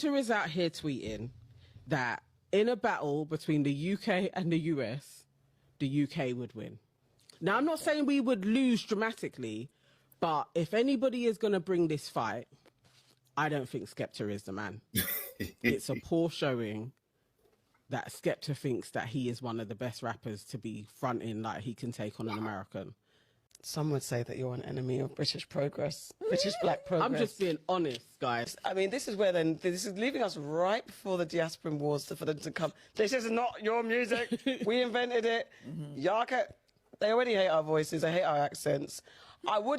Skepta is out here tweeting that in a battle between the UK and the US, the UK would win. Now, I'm not saying we would lose dramatically, but if anybody is going to bring this fight, I don't think Skepta is the man. It's a poor showing that Skepta thinks that he is one of the best rappers to be fronting like he can take on an American. Some would say that you're an enemy of British progress, British black progress. I'm just being honest, guys. I mean, this is where then, this is leaving us right before the diasporan wars for them to come. This is not your music. We invented it. Y'all can, they already hate our voices. They hate our accents. I'm not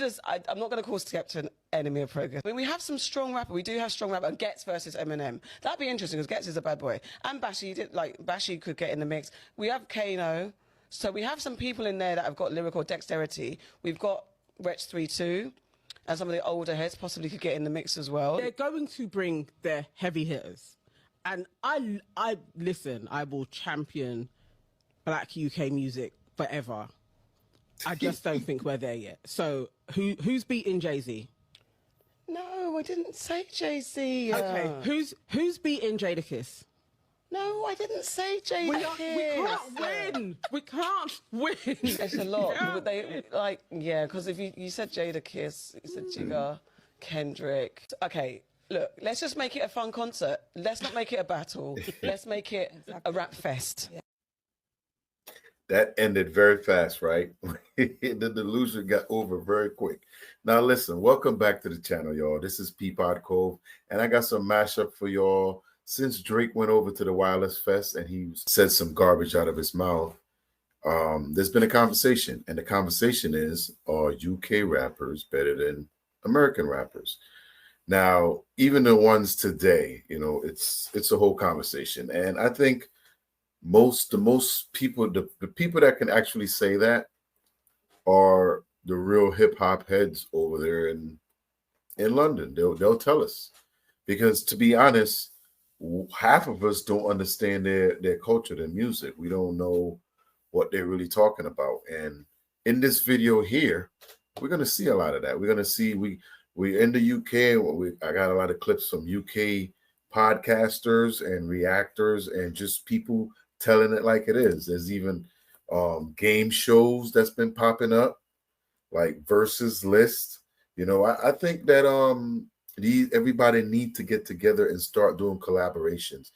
going to call Skepta an enemy of progress. I mean, we have some strong rapper. We do have strong rapper. And Gets versus Eminem. That'd be interesting because Gets is a bad boy. And Bashi could get in the mix. We have Kano. So we have some people in there that have got lyrical dexterity. We've got Wretch 3-2, and some of the older heads possibly could get in the mix as well. They're going to bring their heavy hitters. And I listen, I will champion black UK music forever. I just don't think we're there yet. So who's beating Jay-Z? No, I didn't say Jay-Z. Okay, who's beating Jadakiss? No, I didn't say Jadakiss. We can't win. We can't win. It's a lot. But because if you said Jadakiss, you said Jigga, Kendrick. Okay, look, let's just make it a fun concert. Let's not make it a battle. Let's make it a rap fest. That ended very fast, right? The delusion got over very quick. Now, listen, welcome back to the channel, y'all. This is PeePodCove, and I got some mashup for y'all. Since Drake went over to the Wireless Fest and he said some garbage out of his mouth, there's been a conversation, and the conversation is, are UK rappers better than American rappers? Now, even the ones today, you know, it's a whole conversation, and I think the most people, the people that can actually say that are the real hip hop heads over there in London. They'll tell us, because to be honest, half of us don't understand their culture, their music. We don't know what they're really talking about. And in this video here, we're going to see a lot of that. We're going to see, we're in the UK. I got a lot of clips from UK podcasters and reactors and just people telling it like it is. There's even game shows that's been popping up, like Versus List. You know, I think that everybody need to get together and start doing collaborations.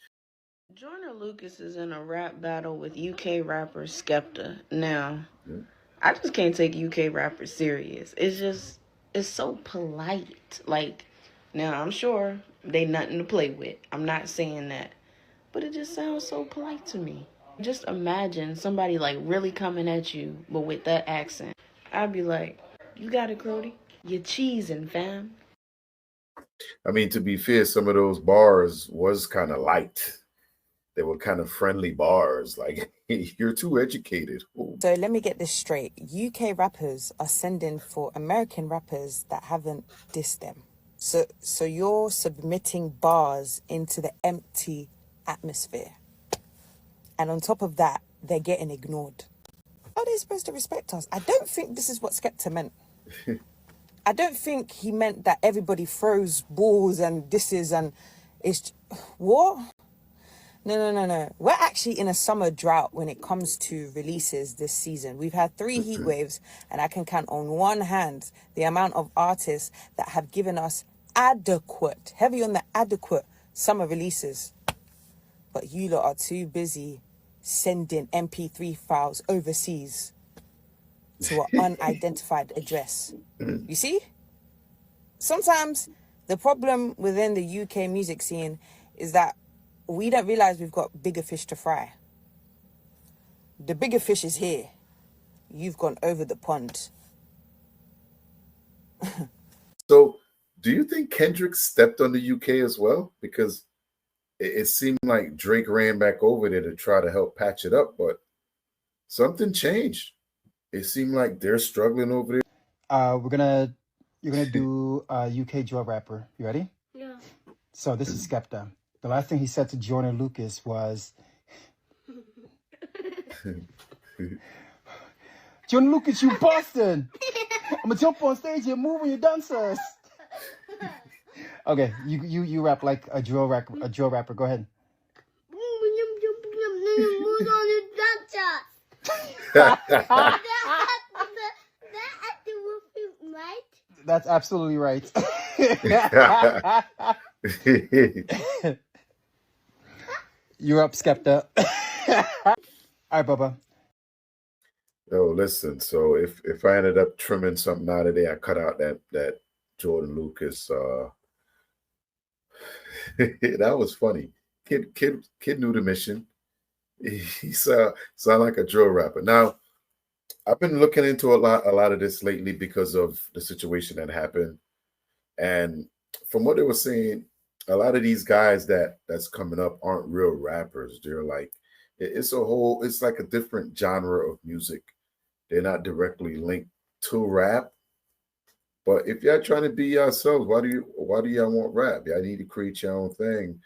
Joyner Lucas is in a rap battle with UK rapper Skepta. Now, I just can't take UK rappers serious. It's so polite. Like, now I'm sure they nothing to play with. I'm not saying that. But it just sounds so polite to me. Just imagine somebody like really coming at you, but with that accent. I'd be like, you got it, Crody? You're cheesing, fam. I mean, to be fair, some of those bars was kind of light. They were kind of friendly bars. Like, you're too educated. Ooh. So let me get this straight. UK rappers are sending for American rappers that haven't dissed them. So you're submitting bars into the empty atmosphere. And on top of that, they're getting ignored. How are they supposed to respect us? I don't think this is what Skepta meant. I don't think he meant that everybody throws balls and disses and it's... What? No. We're actually in a summer drought when it comes to releases this season. We've had 3 heat waves, and I can count on one hand the amount of artists that have given us adequate, heavy on the adequate summer releases. But you lot are too busy sending MP3 files overseas to an unidentified address. You see? Sometimes the problem within the UK music scene is that we don't realize we've got bigger fish to fry. The bigger fish is here. You've gone over the pond. So, do you think Kendrick stepped on the UK as well? Because it seemed like Drake ran back over there to try to help patch it up, but something changed. It seemed like they're struggling over there. You're gonna do UK drill rapper. You ready? Yeah. So this is Skepta. The last thing he said to Joyner Lucas was, Joyner Lucas, you bastard! I'm gonna jump on stage and move with your dancers. Okay, you rap like a drill rapper. A drill rapper. Go ahead. That's absolutely right. You're up, Skepta. All right, Bubba. Yo, listen. So if I ended up trimming something out of there, I cut out that Joyner Lucas. That was funny. Kid knew the mission. He sound like a drill rapper. Now, I've been looking into a lot of this lately because of the situation that happened. And from what they were saying, a lot of these guys that's coming up aren't real rappers. They're like, it's like a different genre of music. They're not directly linked to rap. But if y'all trying to be yourselves, why do y'all want rap? Y'all need to create your own thing.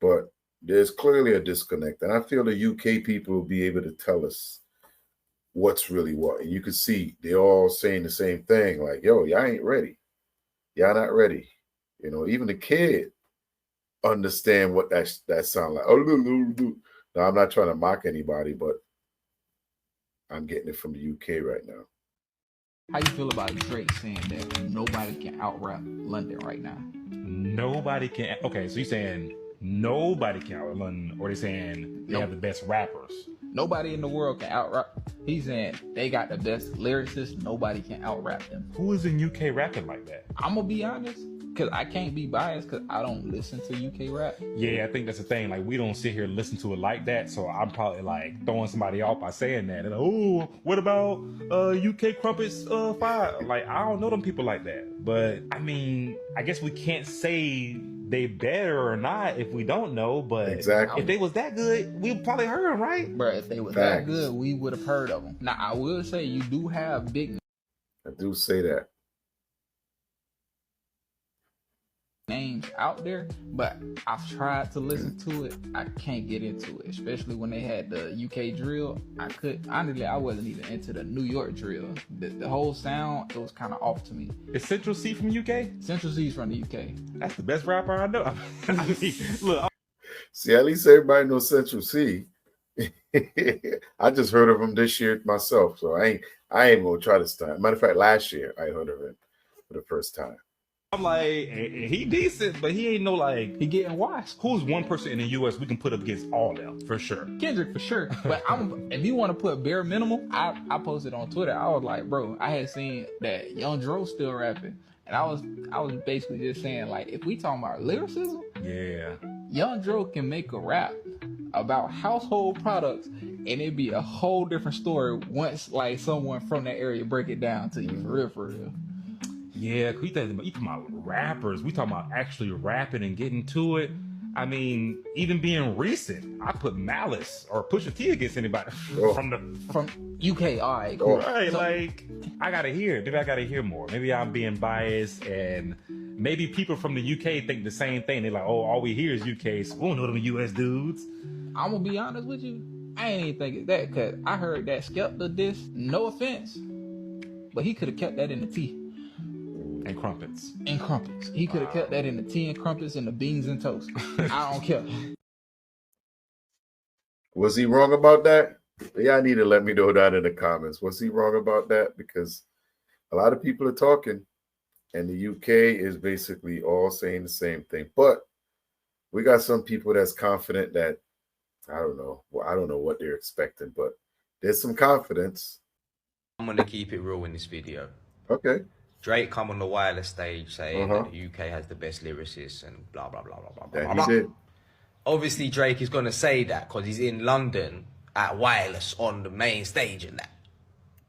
But there's clearly a disconnect. And I feel the UK people will be able to tell us what's really what. And you can see they're all saying the same thing, like, yo, y'all ain't ready. Y'all not ready. You know, even the kid understand what that sound like. Oh, now I'm not trying to mock anybody, but I'm getting it from the UK right now. How you feel about Drake saying that nobody can out-rap London right now? Nobody can. Okay, so you're saying nobody can out London, or they saying they have the best rappers? Nobody in the world can out-rap. He's saying they got the best lyricists. Nobody can out-rap them. Who is in UK rapping like that? I'm gonna be honest, because I can't be biased because I don't listen to UK rap. Yeah, I think that's the thing. Like, we don't sit here and listen to it like that. So I'm probably like throwing somebody off by saying that. And oh, what about UK Crumpets 5? Like, I don't know them people like that. But I mean, I guess we can't say they better or not if we don't know. But exactly, if they was that good, we probably heard them, right? Bro, if they was that good, we would have heard of them. Now, I will say you do have big. I do say that. Names out there, but I've tried to listen to it. I can't get into it, especially when they had the UK drill. I wasn't even into the New York drill. The whole sound, it was kind of off to me. Is Central C from UK? Central C's from the UK. That's the best rapper I know. Look, see, at least everybody knows Central C. I just heard of him this year myself, so I ain't gonna try this time. Matter of fact, last year I heard of him for the first time. I'm like, he decent, but he ain't no like, he getting washed. Who's one person in the US we can put up against all them for sure? Kendrick for sure. But if you want to put bare minimum, I posted on Twitter. I was like, bro, I had seen that Young Dro still rapping, and I was basically just saying, like, if we talking about lyricism, yeah, Young Dro can make a rap about household products, and it'd be a whole different story once like someone from that area break it down to you for real. Yeah, you talking about rappers. We talking about actually rapping and getting to it. I mean, even being recent, I put Malice or Pusha T against anybody from UK. All right, cool. Right, so, like, I gotta hear more. Maybe I'm being biased, and maybe people from the UK think the same thing. They're like, oh, all we hear is UK, so we don't know them US dudes. I'm gonna be honest with you, I ain't even thinking that, because I heard that Skepta diss, no offense, but he could have kept that in the tea. And crumpets. He could have kept that in the tea and crumpets and the beans and toast. I don't care. Was he wrong about that? Y'all need to let me know that in the comments. Was he wrong about that? Because a lot of people are talking, and the UK is basically all saying the same thing. But we got some people that's confident that, I don't know what they're expecting, but there's some confidence. I'm going to keep it real in this video. Okay. Drake come on the wireless stage saying that the UK has the best lyricists and blah, blah, blah, blah, blah, blah, blah. He did. Obviously, Drake is going to say that because he's in London at wireless on the main stage and that.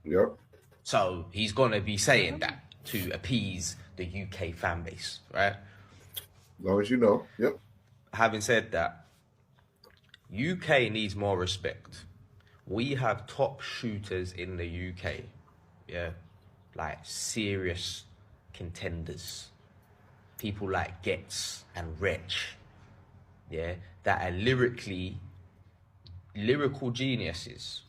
Yep. So he's going to be saying that to appease the UK fan base, right? As long as you know. Yep. Having said that, UK needs more respect. We have top shooters in the UK, yeah? Like serious contenders. People like Getz and Wretch, yeah? That are lyrical geniuses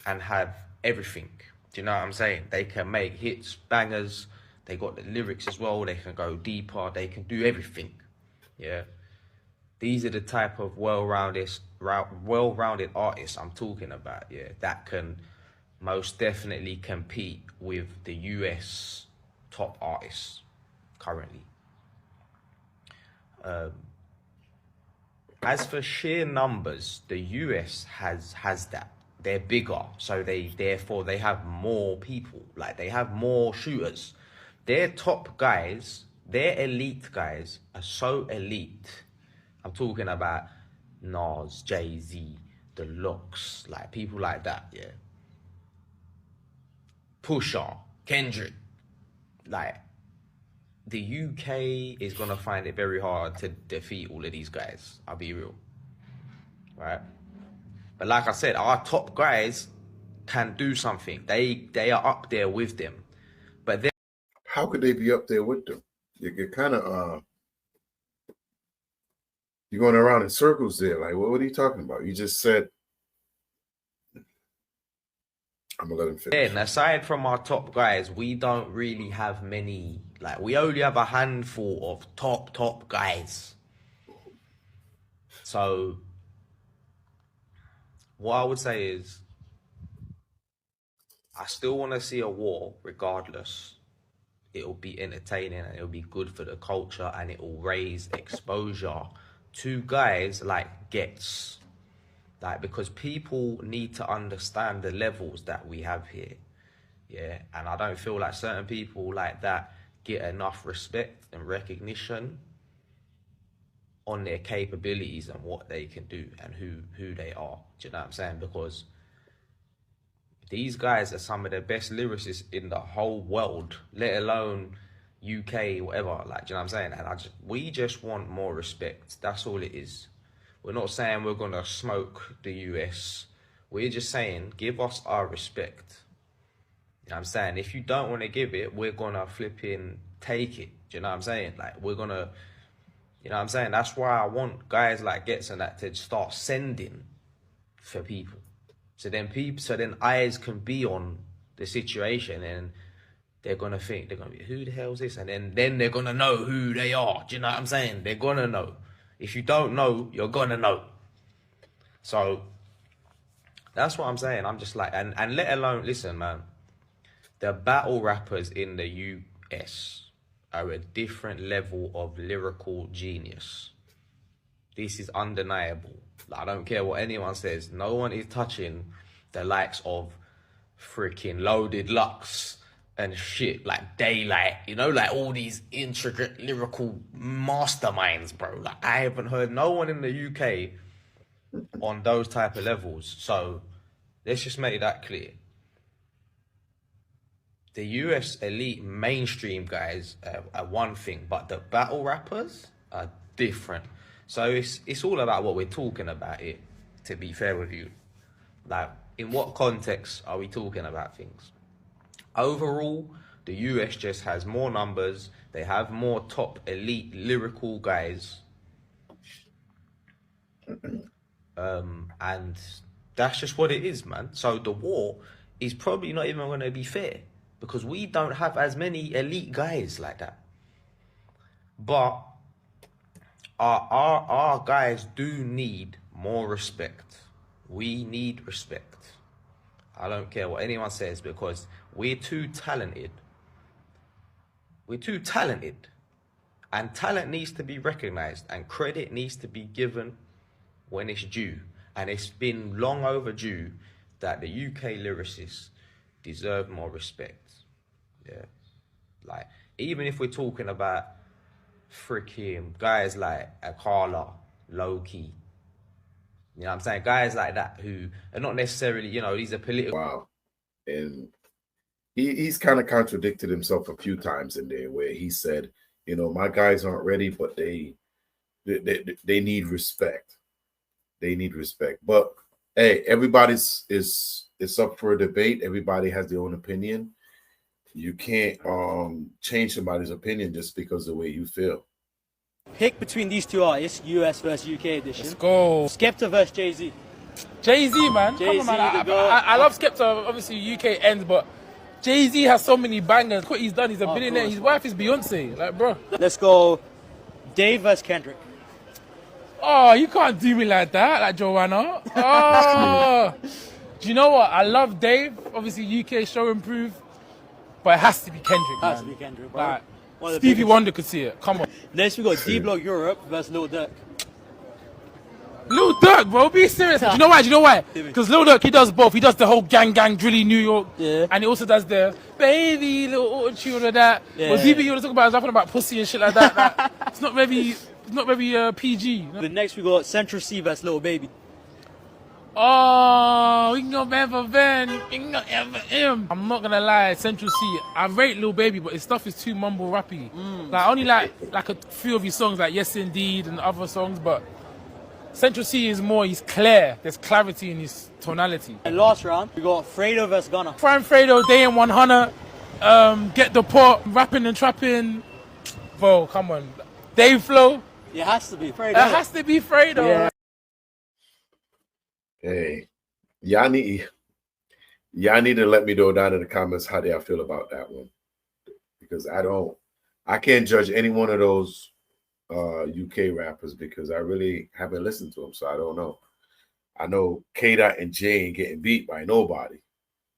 and have everything. Do you know what I'm saying? They can make hits, bangers, They got the lyrics as well. They can go deeper. They can do everything. Yeah. These are the type of well-rounded artists I'm talking about. Yeah, that can most definitely compete with the US top artists currently. As for sheer numbers, the US has that. They're bigger, so therefore they have more people. Like, they have more shooters. Their top guys, their elite guys are so elite. I'm talking about Nas, Jay-Z, The Lux, like people like that, yeah. Pusha, Kendrick. Like, the UK is gonna find it very hard to defeat all of these guys. I'll be real, right? But like I said, our top guys can do something. They are up there with them. But then, how could they be up there with them? You're kind of you're going around in circles there. Like, what are you talking about? You just said, I'm gonna let him finish. And aside from our top guys, we don't really have many. Like, we only have a handful of top guys. So what I would say is, I still want to see a war regardless. It'll be entertaining and it'll be good for the culture and it will raise exposure to guys like Gets. Like, because people need to understand the levels that we have here. Yeah, and I don't feel like certain people like that get enough respect and recognition on their capabilities and what they can do and who they are. Do you know what I'm saying? Because these guys are some of the best lyricists in the whole world, let alone UK, whatever. Like, do you know what I'm saying? And we just want more respect. That's all it is. We're not saying we're gonna smoke the US. We're just saying, give us our respect. You know what I'm saying? If you don't want to give it, we're gonna flipping take it. Do you know what I'm saying? Like, we're gonna, you know what I'm saying? That's why I want guys like Gets and that to start sending for people. So then eyes can be on the situation and they're gonna think, they're gonna be, who the hell is this? And then they're gonna know who they are. Do you know what I'm saying? They're gonna know. If you don't know, you're gonna know. So that's what I'm saying. I'm just like, and let alone, listen, man, the battle rappers in the US are a different level of lyrical genius. This is undeniable. Like, I don't care what anyone says. No one is touching the likes of freaking Loaded Lux and shit, like Daylight, you know, like all these intricate lyrical masterminds, bro. Like, I haven't heard no one in the UK on those type of levels. So let's just make that clear. The US elite mainstream guys are one thing, but the battle rappers are different. So it's all about what we're talking about here, to be fair with you. Like, in what context are we talking about things? Overall, the US just has more numbers. They have more top elite lyrical guys. And that's just what it is, man. So the war is probably not even going to be fair because we don't have as many elite guys like that. But our guys do need more respect. We need respect. I don't care what anyone says because we're too talented. We're too talented. And talent needs to be recognized and credit needs to be given when it's due. And it's been long overdue that the UK lyricists deserve more respect. Yeah. Like, even if we're talking about freaking guys like Akala, Low-Key, you know what I'm saying? Guys like that who are not necessarily, you know, these are political. Wow. And he's kind of contradicted himself a few times in there where he said, you know, my guys aren't ready, but they need respect. They need respect. But hey, everybody's is up for a debate. Everybody has their own opinion. You can't change somebody's opinion just because of the way you feel. Pick between these two artists, US versus UK edition. Let's go. Skepta versus Jay-Z. Jay-Z, man. Jay-Z, Come on, man. I love Skepta. Obviously, UK ends, but Jay-Z has so many bangers. Look what he's done. He's a billionaire. His wife is Beyonce. Like, bro. Let's go Dave versus Kendrick. Oh, you can't do me like that, like Joanna. Oh. Do you know what? I love Dave. Obviously, UK show improved. But it has to be Kendrick, man. Has to be Kendrick, bro. Like, One of the Stevie biggest. Wonder could see it. Come on. Next we got D-Block Europe versus Lil Durk. Lil Durk, bro, be serious. Do you know why? Do you know why? Because Lil Durk, he does both. He does the whole gang drilly New York, and he also does the baby little auto-tune of that. Yeah. But DB, you want to talk about is rapping about pussy and shit like that. Like, it's not very PG. You know? The next we got Central C versus Lil Baby. Oh, we can go van for van. We can go M for M. I'm not gonna lie, Central C. I rate Lil Baby, but his stuff is too mumble rappy. Like only like a few of his songs, like Yes Indeed and other songs, but Central C is more. He's clear. There's clarity in his tonality. And last round we got Fredo versus Gunna. Prime Fredo, Day in 100, Get the Pot, rapping and trapping. Bro, come on. Dave Flow. It has to be Fredo. It has to be Fredo. Yeah. Hey, y'all need to let me know down in the comments how do y'all feel about that one, because I can't judge any one of those UK rappers because I really haven't listened to them, so I don't know. I know K-Dot and Jay ain't getting beat by nobody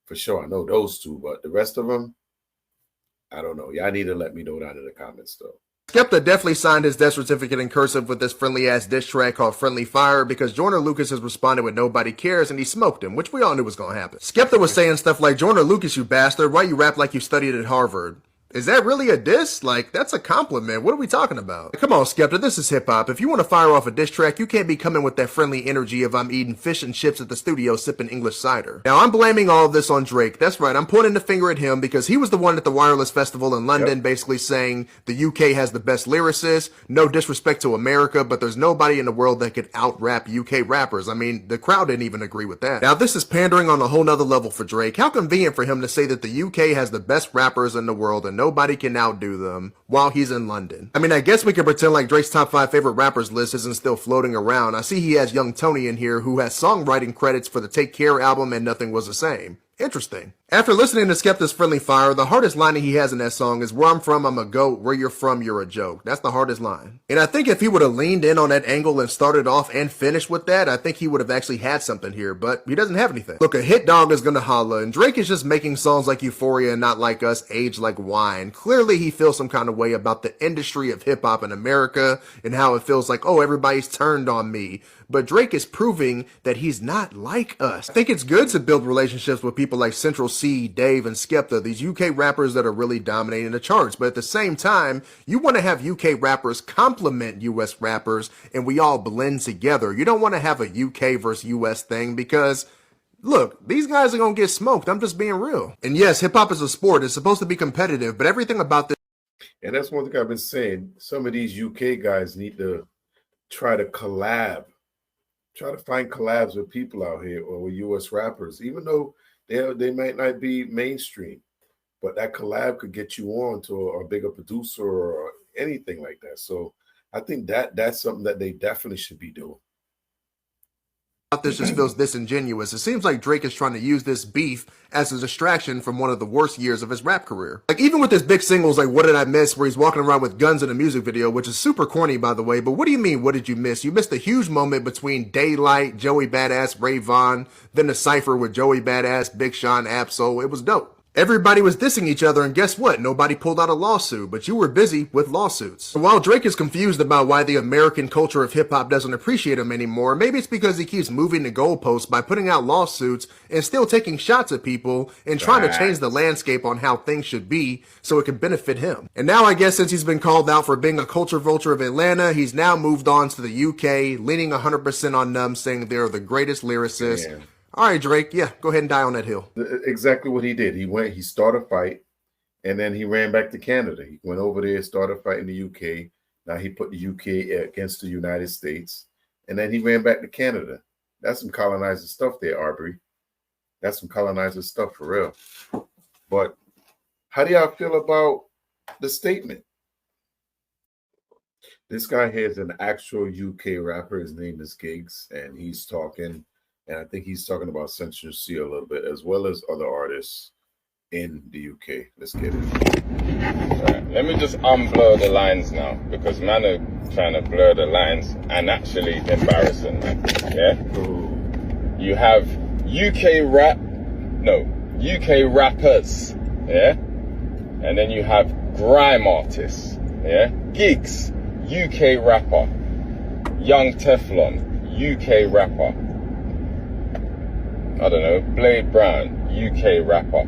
for sure. I know those two, but the rest of them, I don't know. Y'all need to let me know down in the comments though. Skepta definitely signed his death certificate in cursive with this friendly-ass diss track called Friendly Fire because Joyner Lucas has responded with Nobody Cares and he smoked him, which we all knew was going to happen. Skepta was saying stuff like, Joyner Lucas, you bastard, why you rap like you studied at Harvard? Is that really a diss? Like, that's a compliment. What are we talking about? Come on, Skepta, this is hip-hop. If you want to fire off a diss track, you can't be coming with that friendly energy of I'm eating fish and chips at the studio sipping English cider. Now, I'm blaming all of this on Drake. That's right, I'm pointing the finger at him because he was the one at the Wireless Festival in London basically saying the UK has the best lyricists, no disrespect to America, but there's nobody in the world that could out-rap UK rappers. I mean, the crowd didn't even agree with that. Now, this is pandering on a whole nother level for Drake. How convenient for him to say that the UK has the best rappers in the world and nobody can outdo them while he's in London. I mean, I guess we can pretend like Drake's top 5 favorite rappers list isn't still floating around. I see he has Young Tony in here who has songwriting credits for the Take Care album and Nothing Was the Same. Interesting. After listening to Skepta's Friendly Fire, the hardest line he has in that song is where I'm from, I'm a goat, where you're from, you're a joke. That's the hardest line. And I think if he would have leaned in on that angle and started off and finished with that, I think he would have actually had something here, but he doesn't have anything. Look, a hit dog is gonna holla, and Drake is just making songs like Euphoria and Not Like Us age like wine. Clearly he feels some kind of way about the industry of hip-hop in America and how it feels like, oh, everybody's turned on me. But Drake is proving that he's not like us. I think it's good to build relationships with people like Central C, Dave, and Skepta, these UK rappers that are really dominating the charts. But at the same time, you want to have UK rappers complement US rappers and we all blend together. You don't want to have a UK versus US thing because, look, these guys are going to get smoked. I'm just being real. And yes, hip-hop is a sport. It's supposed to be competitive, but everything about this... And that's one thing I've been saying. Some of these UK guys need to try to collab. Try to find collabs with people out here or with US rappers, even though they might not be mainstream, but that collab could get you on to a bigger producer or anything like that. So I think that's something that they definitely should be doing. This just feels disingenuous. It seems like Drake is trying to use this beef as a distraction from one of the worst years of his rap career. Like, even with his big singles like What Did I Miss, where he's walking around with guns in a music video, which is super corny, by the way, but what do you mean, what did you miss? You missed a huge moment between Daylight, Joey Badass, Ray Vaughn, then the cypher with Joey Badass, Big Sean, Absol. It was dope. Everybody was dissing each other, and guess what? Nobody pulled out a lawsuit, but you were busy with lawsuits. So while Drake is confused about why the American culture of hip-hop doesn't appreciate him anymore, maybe it's because he keeps moving the goalposts by putting out lawsuits and still taking shots at people and trying to change the landscape on how things should be so it can benefit him. And now I guess since he's been called out for being a culture vulture of Atlanta, he's now moved on to the UK, leaning 100% on them, saying they're the greatest lyricists. Yeah. All right, Drake, yeah, go ahead and die on that hill. Exactly what he did. He started a fight, and then he ran back to Canada. He went over there, started a fight in the UK. Now he put the UK against the United States, and then he ran back to Canada. That's some colonizer stuff there, Arbery. That's some colonizer stuff for real. But how do y'all feel about the statement? This guy here is an actual UK rapper. His name is Giggs, and he's talking. And I think he's talking about Central C a little bit, as well as other artists in the UK. Let's get it. Right. Let me just unblur the lines now, because man are trying to blur the lines and actually embarrassing, man. Yeah? You have UK rappers, yeah? And then you have grime artists, yeah? Gigs, UK rapper. Young Teflon, UK rapper. I don't know, Blade Brown, UK rapper.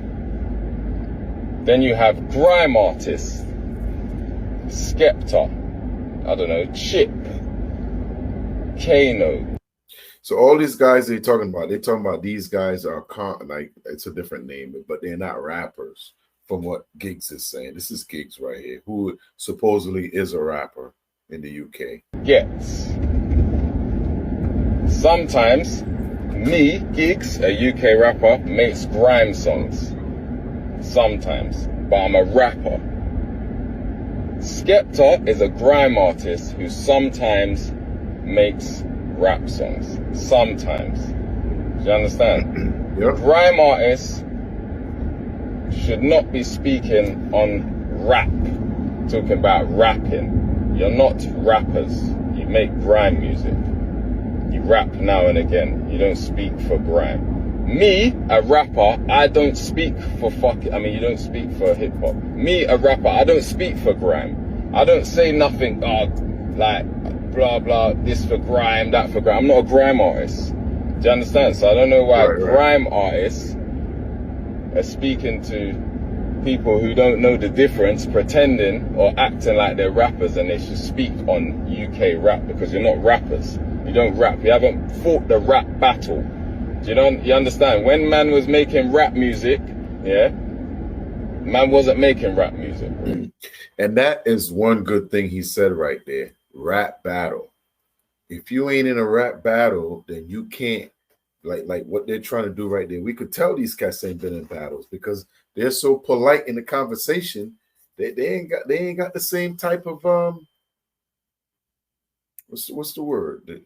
Then you have grime artists, Skepta, I don't know, Chip, Kano. So all these guys they're talking about these guys are like, it's a different name, but they're not rappers from what Giggs is saying. This is Giggs right here, who supposedly is a rapper in the UK. Yes. Sometimes me, Giggs, a UK rapper, makes grime songs. Sometimes. But I'm a rapper. Skepta is a grime artist who sometimes makes rap songs. Sometimes. Do you understand? Yep. Grime artists should not be speaking on rap. Talking about rapping. You're not rappers. You make grime music. You rap now and again. You don't speak for grime. Me, a rapper, I don't speak for you don't speak for hip hop. Me, a rapper, I don't speak for grime. I don't say nothing, like, blah, blah, this for grime, that for grime. I'm not a grime artist. Do you understand? So I don't know why grime artists are speaking to people who don't know the difference, pretending or acting like they're rappers, and they should speak on UK rap, because you're not rappers. You don't rap. You haven't fought the rap battle. Do you understand? When man was making rap music, yeah, man wasn't making rap music. And that is one good thing he said right there. Rap battle. If you ain't in a rap battle, then you can't, like what they're trying to do right there. We could tell these cats ain't been in battles because they're so polite in the conversation. They ain't got the same type of what's the word?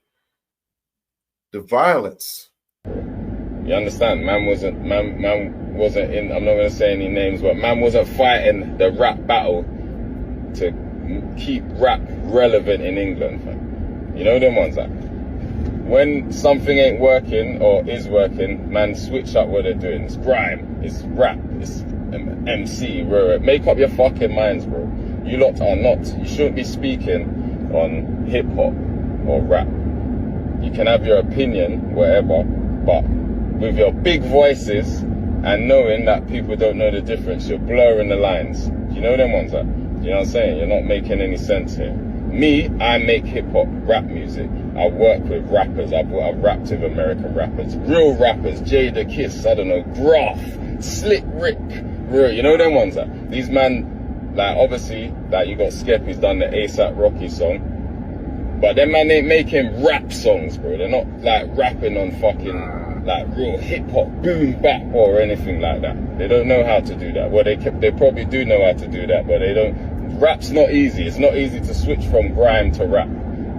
The violence. You understand? Man wasn't in, I'm not gonna say any names, but man wasn't fighting the rap battle to keep rap relevant in England, fam. You know them ones, like when something ain't working or is working, man switch up what they're doing. It's grime, it's rap, it's MC, bro. Make up your fucking minds, bro. You lot are not, you shouldn't be speaking on hip hop or rap. You can have your opinion, whatever, but with your big voices and knowing that people don't know the difference, you're blurring the lines. You know them ones, like, you know what I'm saying? You're not making any sense here. Me, I make hip-hop rap music. I work with rappers. I've rapped with American rappers. Real rappers. Jadakiss, I don't know, Graph, Slick Rick. Real, you know them ones? Like, these man, like, obviously, like, you got Skep, who's done the ASAP Rocky song. But them man ain't making rap songs, bro. They're not, like, rapping on fucking, like, real hip-hop boom bap or anything like that. They don't know how to do that. Well, they probably do know how to do that, but they don't. Rap's not easy. It's not easy to switch from grime to rap,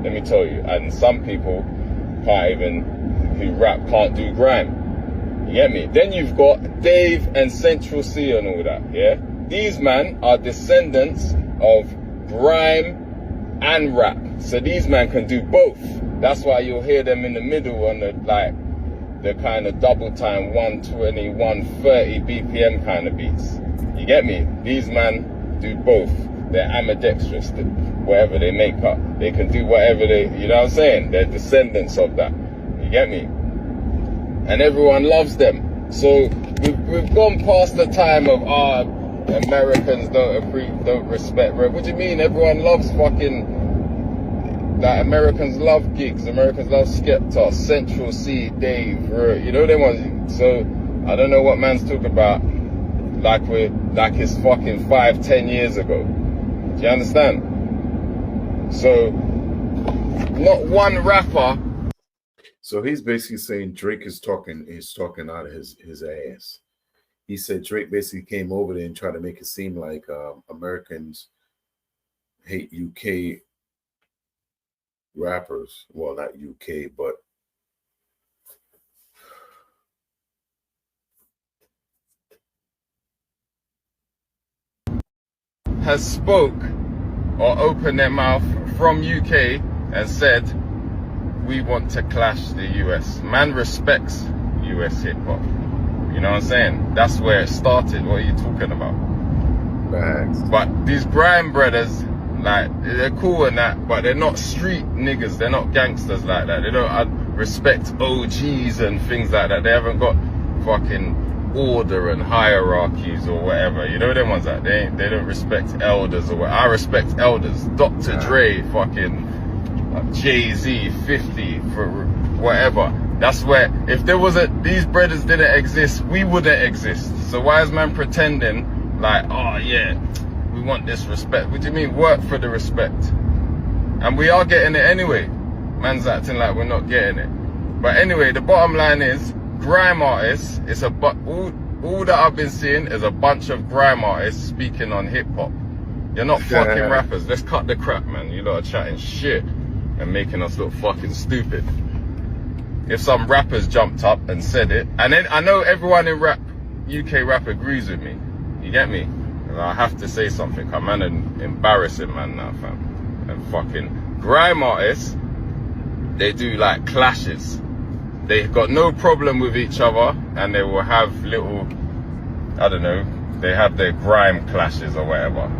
let me tell you. And some people who rap can't do grime. You get me? Then you've got Dave and Central C and all that, yeah? These men are descendants of grime and rap. So these men can do both. That's why you'll hear them in the middle on the, like, the kind of double time 120, 130 BPM kind of beats. You get me? These men do both. They're ambidextrous, whatever they make up. They can do whatever you know what I'm saying? They're descendants of that. You get me? And everyone loves them. So we've gone past the time of, Americans don't respect rap. What do you mean? Everyone loves fucking, like, Americans love Gigs. Americans love Skepta, Central C, Dave, you know them ones. So I don't know what man's talking about. Like it's fucking 5-10 years ago. Do you understand? So, not one rapper. So he's basically saying Drake is talking out of his ass. He said Drake basically came over there and tried to make it seem like Americans hate UK rappers. Well, not UK, but has spoke or opened their mouth from UK and said, we want to clash the US. Man respects US hip hop. You know what I'm saying? That's where it started. What are you talking about? Facts. But these Grime brothers, like, they're cool and that, but they're not street niggas. They're not gangsters like that. They don't respect OGs and things like that. They haven't got fucking order and hierarchies or whatever. You know them ones that they don't respect elders or what. I respect elders. Dr. Dre, fucking Jay-Z, 50 for whatever. That's where, if there was these brothers didn't exist, we wouldn't exist. So why is man pretending like, oh yeah, we want this respect? What do you mean work for the respect? And we are getting it anyway. Man's acting like we're not getting it. But anyway, the bottom line is, grime artists, it's all that I've been seeing is a bunch of grime artists speaking on hip hop. You're not fucking rappers. Let's cut the crap, man. You lot are chatting shit and making us look fucking stupid. If some rappers jumped up and said it, and then I know everyone in UK rap agrees with me. You get me? And I have to say something. I'm an embarrassing man now, fam. And fucking grime artists, they do like clashes. They've got no problem with each other, and they will have little, I don't know, they have their grime clashes or whatever.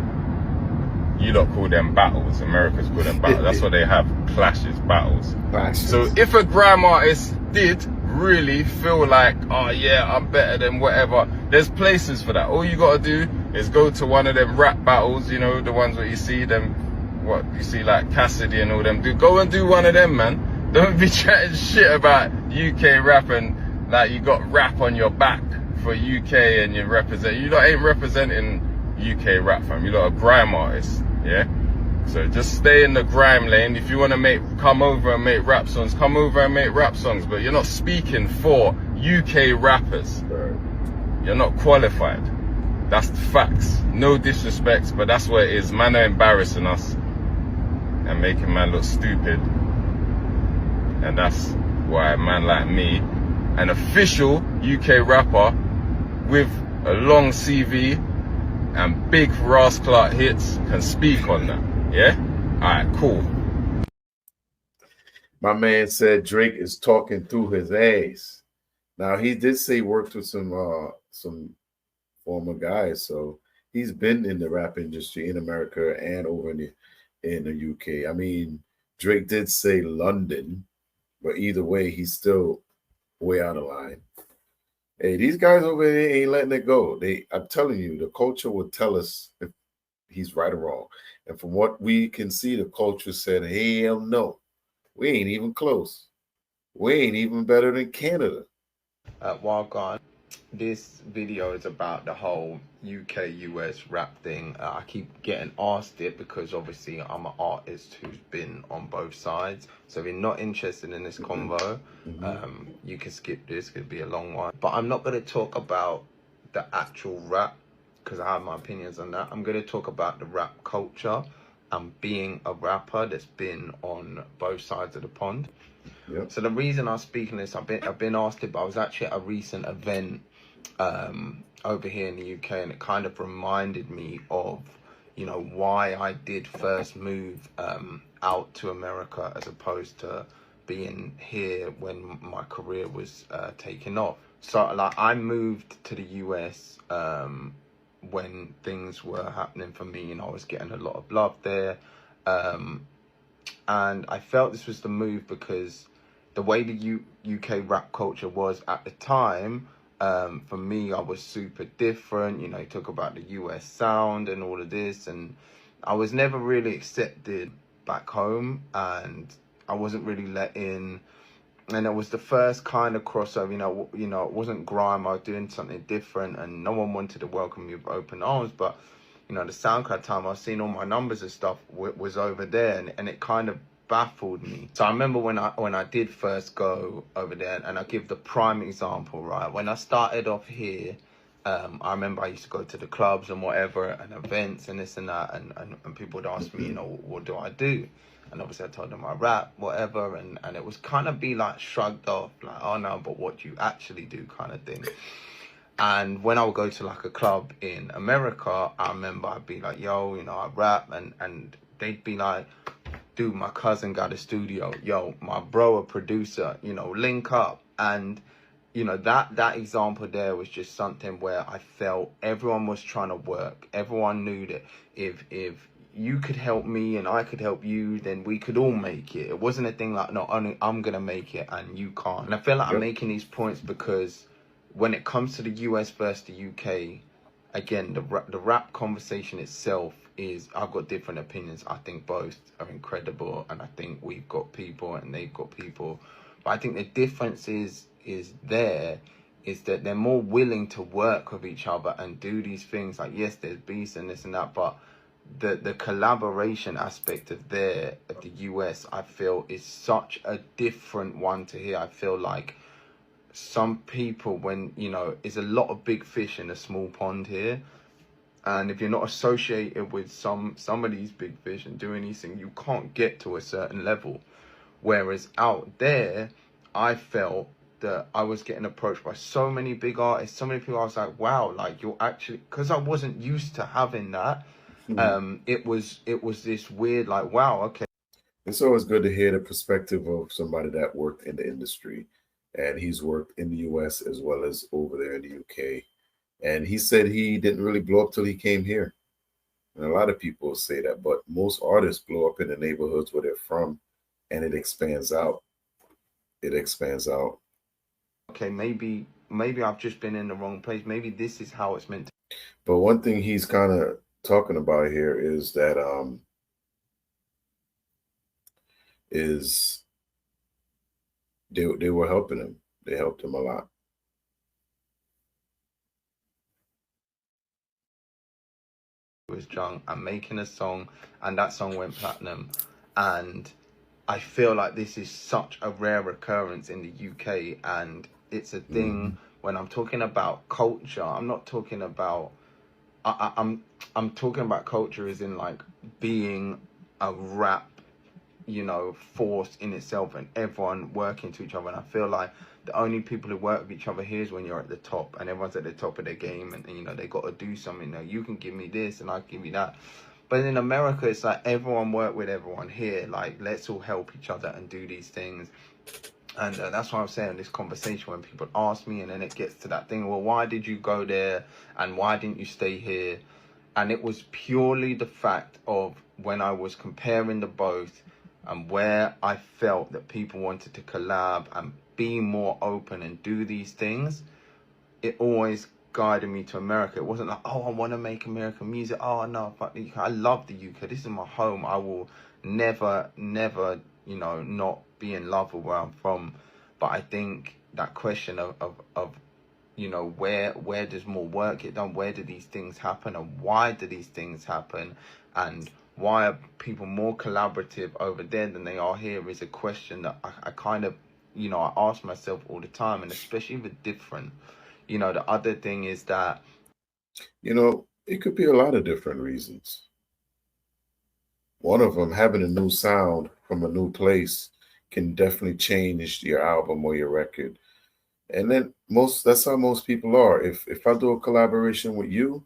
You lot call them battles. Americans call them battles. That's what they have, clashes, battles. So if a grime artist did really feel like, oh yeah, I'm better than whatever, there's places for that. All you gotta do is go to one of them rap battles, you know, the ones where you see them, what you see like Cassidy and all them. Go and do one of them, man. Don't be chatting shit about UK rap and like you got rap on your back for UK and you represent. You lot ain't representing UK rap, fam. You lot are grime artists, yeah? So just stay in the grime lane. If you want to come over and make rap songs, come over and make rap songs. But you're not speaking for UK rappers. You're not qualified. That's the facts. No disrespect, but that's what it is. Man are embarrassing us and making man look stupid. And that's why a man like me, an official UK rapper with a long CV and big Rascalot hits, can speak on that. Yeah? Alright, cool. My man said Drake is talking through his ass. Now he did say he worked with some former guys, so he's been in the rap industry in America and over in the UK. I mean, Drake did say London, but either way, he's still way out of line. Hey, these guys over there ain't letting it go. I'm telling you, the culture will tell us if he's right or wrong. And from what we can see, the culture said, hell no, we ain't even close. We ain't even better than Canada. While gone, this video is about the whole UK-US rap thing. I keep getting asked it because obviously I'm an artist who's been on both sides. So if you're not interested in this convo, you can skip this, it could be a long one. But I'm not going to talk about the actual rap because I have my opinions on that. I'm going to talk about the rap culture and being a rapper that's been on both sides of the pond. Yep. So the reason I'm speaking this, I've been asked it, but I was actually at a recent event over here in the UK, and it kind of reminded me of, you know, why I did first move out to America as opposed to being here when my career was taking off. So like I moved to the US when things were happening for me, and I was getting a lot of love there, and I felt this was the move because the way the UK rap culture was at the time, for me, I was super different. You know, you talk about the US sound and all of this, and I was never really accepted back home, and I wasn't really let in. And it was the first kind of crossover, you know, it wasn't grime. I was doing something different, and no one wanted to welcome me with open arms. But, you know, the SoundCloud time, I was seeing all my numbers and stuff was over there, and it kind of baffled me. So I remember when I did first go over there, and I give the prime example, right? When I started off here, I remember I used to go to the clubs and whatever, and events and this and that, and people would ask me, you know, what do I do? And obviously I told them I rap, whatever, and it was kind of be like shrugged off, like, oh no, but what do you actually do kind of thing. And when I would go to like a club in America, I remember I'd be like, yo, you know, I rap, and they'd be like, dude, my cousin got a studio, yo, my bro a producer, you know, link up. And you know, that example there was just something where I felt everyone was trying to work. Everyone knew that if you could help me and I could help you, then we could all make it. It wasn't a thing like, no, only I'm gonna make it and you can't. And I feel like I'm making these points because when it comes to the US versus the UK, again, the rap conversation itself is, I've got different opinions. I think both are incredible, and I think we've got people and they've got people. But I think the difference is that they're more willing to work with each other and do these things. Like, yes, there's beats and this and that, but the collaboration aspect of the US, I feel, is such a different one to here. I feel like some people, when, you know, is a lot of big fish in a small pond here, and if you're not associated with some of these big fish and doing these things, you can't get to a certain level. Whereas out there, I felt that I was getting approached by so many big artists, so many people. I was like, wow, like, you're actually, because I wasn't used to having that. It was this weird, like, wow, okay. It's always good to hear the perspective of somebody that worked in the industry, and he's worked in the US as well as over there in the UK. And he said he didn't really blow up till he came here. And a lot of people say that, but most artists blow up in the neighborhoods where they're from, and it expands out. It expands out. Okay, maybe I've just been in the wrong place. Maybe this is how it's meant to. But one thing he's kind of talking about here is that they were helping him. They helped him a lot. Was drunk and making a song, and that song went platinum. And I feel like this is such a rare occurrence in the UK, and it's a thing. When I'm talking about culture, I'm not talking about I'm talking about culture as in, like, being a rap, you know, force in itself, and everyone working to each other. And I feel like the only people who work with each other here is when you're at the top, and everyone's at the top of their game, and you know, they got to do something. You know, you can give me this and I can give you that. But in America, it's like everyone work with everyone. Here, like, let's all help each other and do these things. And that's why I'm saying this conversation, when people ask me, and then it gets to that thing, well, why did you go there and why didn't you stay here? And it was purely the fact of when I was comparing the both, and where I felt that people wanted to collab and be more open and do these things, it always guided me to America. It wasn't like, oh, I want to make American music. Oh, no, fuck the UK. I love the UK. This is my home. I will never, you know, not be in love with where I'm from. But I think that question of you know, where does more work get done? Where do these things happen? And why do these things happen? And why are people more collaborative over there than they are here is a question that I kind of, you know, I ask myself all the time, and especially with different. You know, the other thing is that, you know, it could be a lot of different reasons. One of them, having a new sound from a new place can definitely change your album or your record. And then that's how most people are. If I do a collaboration with you,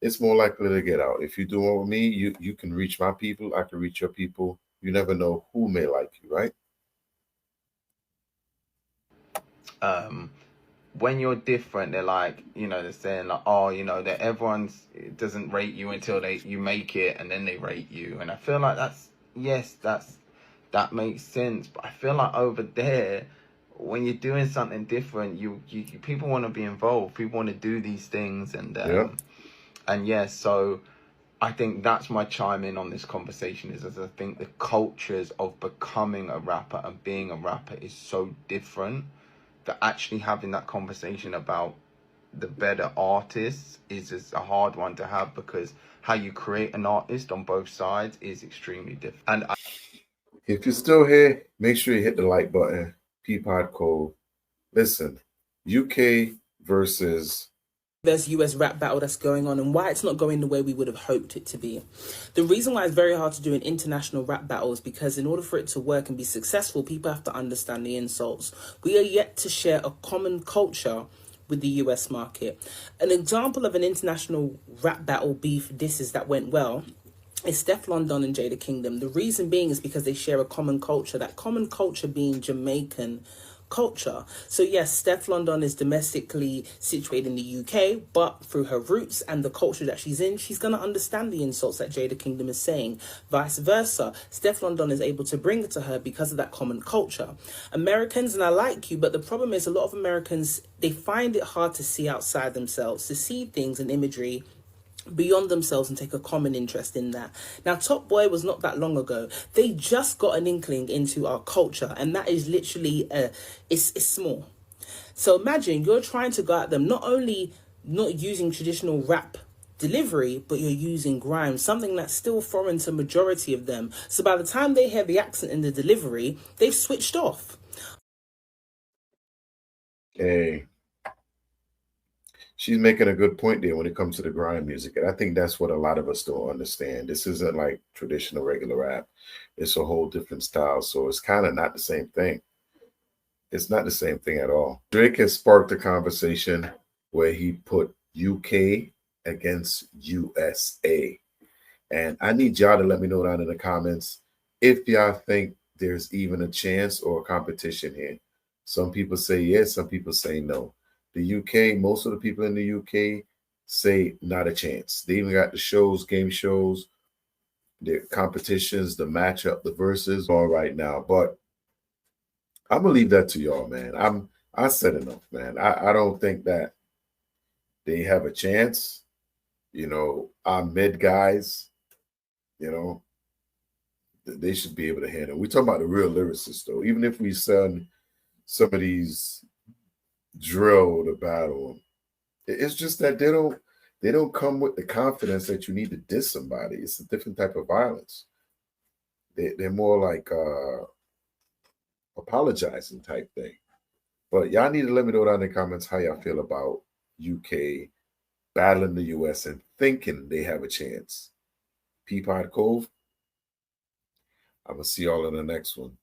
it's more likely to get out. If you do one with me, you can reach my people, I can reach your people. You never know who may like you, right? When you're different, they're like, you know, they're saying like, oh, you know, that it doesn't rate you until you make it, and then they rate you. And I feel like that makes sense. But I feel like over there, when you're doing something different, you people want to be involved. People want to do these things, and so I think that's my chime in on this conversation, is as I think the cultures of becoming a rapper and being a rapper is so different, that actually having that conversation about the better artists is a hard one to have, because how you create an artist on both sides is extremely different. And if you're still here, make sure you hit the like button. PeePodCove. Listen, UK versus US rap battle that's going on, and why it's not going the way we would have hoped it to be. The reason why it's very hard to do an international rap battle is because in order for it to work and be successful, people have to understand the insults. We are yet to share a common culture with the US market. An example of an international rap battle beef disses that went well is Steph London and Jada Kingdom. The reason being is because they share a common culture, that common culture being Jamaican culture. So yes, Steph London is domestically situated in the UK, but through her roots and the culture that she's in, she's going to understand the insults that Jada Kingdom is saying. Vice versa, Steph London is able to bring it to her because of that common culture. Americans, and I like you, but the problem is a lot of Americans, they find it hard to see outside themselves, to see things and imagery beyond themselves and take a common interest in that. Now, Top Boy was not that long ago. They just got an inkling into our culture, and that is literally it's small. So imagine you're trying to go at them, not only not using traditional rap delivery, but you're using grime, something that's still foreign to majority of them. So by the time they hear the accent in the delivery, they've switched off. Hey, she's making a good point there when it comes to the grime music. And I think that's what a lot of us don't understand. This isn't like traditional regular rap. It's a whole different style. So it's kind of not the same thing. It's not the same thing at all. Drake has sparked a conversation where he put UK against USA. And I need y'all to let me know down in the comments if y'all think there's even a chance or a competition here. Some people say yes, some people say no. The UK, most of the people in the UK say not a chance. They even got the shows, game shows, the competitions, the matchup, the verses all right now. But I'm gonna leave that to y'all, man. I said enough, man. I don't think that they have a chance. You know, our mid guys, you know, they should be able to handle. We talk about the real lyricists, though. Even if we send some of these drill to battle, it's just that they don't come with the confidence that you need to diss somebody. It's a different type of violence. They're more like apologizing type thing. But y'all need to let me know down in the comments how y'all feel about UK battling the US and thinking they have a chance. PeePodCove. I'm gonna see y'all in the next one.